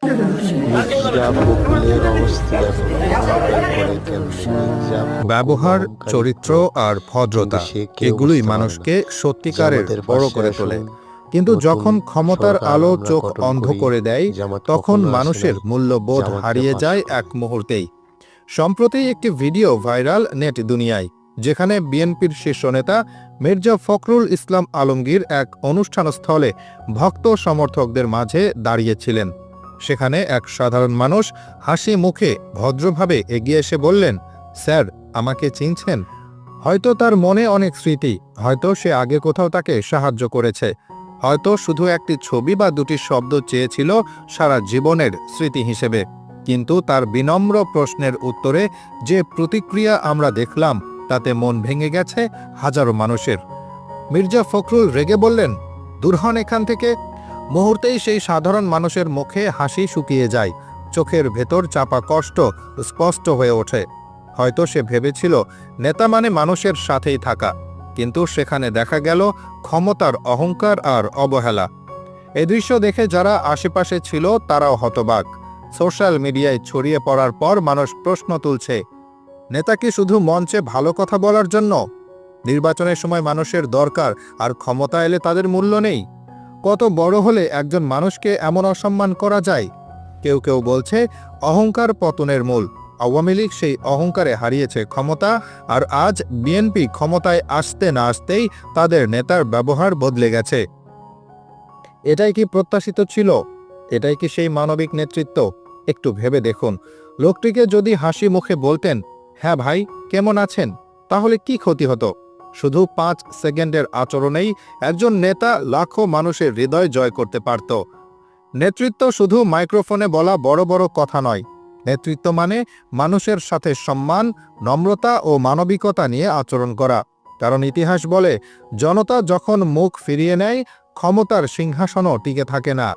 মির্জা ফখরুলের অবস্থা দেখো, করে কেমন মির্জা ব্যবহার, অহংকারী চরিত্র আর ভদ্রতা সে কেউ এগুলোই বুঝতে পারে মানুষকে না। সত্যিকারের জামাতের বড় পাশে করে আসুন, তোলে। কিন্তু নতুন যখন ক্ষমতার সরকার আলো আমরা চোখ গঠন অন্ধ করি। করে দেয়, জামাত তখন কখনো আসে মানুষের নাই, মূল্যবোধ জামাতকে হারিয়ে পাশ যায় করো। এক মুহূর্তেই। সম্প্রতি একটি ভিডিও ভাইরাল নেট দুনিয়ায়, যেখানে বিএনপির শীর্ষ নেতা মির্জা ফখরুল ইসলাম আলমগীর এক অনুষ্ঠানস্থলে ভক্ত সমর্থকদের মাঝে দাঁড়িয়েছিলেন। সেখানে এক সাধারণ মানুষ হাসি মুখে ভদ্রভাবে এগিয়ে এসে বললেন, স্যার, আমাকে চিনছেন? হয়তো তার মনে অনেক স্মৃতি, হয়তো সে আগে কোথাও তাকে সাহায্য করেছে, হয়তো শুধু একটি ছবি বা দুটি শব্দ চেয়েছিল সারা জীবনের স্মৃতি হিসেবে। কিন্তু তার বিনম্র প্রশ্নের উত্তরে যে প্রতিক্রিয়া আমরা দেখলাম, তাতে মন ভেঙে গেছে হাজারো মানুষের। মির্জা ফখরুল রেগে বললেন, দূর হন এখান থেকে। মুহূর্তেই সেই সাধারণ মানুষের মুখে হাসি শুকিয়ে যায়, চোখের ভেতর চাপা কষ্ট স্পষ্ট হয়ে ওঠে। হয়তো সে ভেবেছিল নেতা মানে মানুষের সাথেই থাকা, কিন্তু সেখানে দেখা গেল ক্ষমতার অহংকার আর অবহেলা। এই দৃশ্য দেখে যারা আশেপাশে ছিল তারাও হতবাক। সোশ্যাল মিডিয়ায় ছড়িয়ে পড়ার পর মানুষ প্রশ্ন তুলছে, নেতা কি শুধু মঞ্চে ভালো কথা বলার জন্য? নির্বাচনের সময় মানুষের দরকার, আর ক্ষমতা এলে তাদের মূল্য নেই? কত বড় হলে একজন মানুষকে এমন অসম্মান করা যায়? কেউ কেউ বলছে অহংকার পতনের মূল। আওয়ামী লীগ সেই অহংকারে হারিয়েছে ক্ষমতা, আর আজ বিএনপি ক্ষমতায় আসতে না আসতেই তাদের নেতার ব্যবহার বদলে গেছে। এটাই কি প্রত্যাশিত ছিল? এটাই কি সেই মানবিক নেতৃত্ব? একটু ভেবে দেখুন, লোকটিকে যদি হাসি মুখে বলতেন, হ্যাঁ ভাই, কেমন আছেন, তাহলে কি ক্ষতি হতো? শুধু 5 সেকেন্ডের আচরণেই একজন নেতা লাখো মানুষের হৃদয় জয় করতে পারত। নেতৃত্ব শুধু মাইক্রোফোনে বলা বড় বড় কথা নয়। নেতৃত্ব মানে মানুষের সাথে সম্মান, নম্রতা ও মানবিকতা নিয়ে আচরণ করা। কারণ ইতিহাস বলে, জনতা যখন মুখ ফিরিয়ে নেয়, ক্ষমতার সিংহাসনও টিকে থাকে না।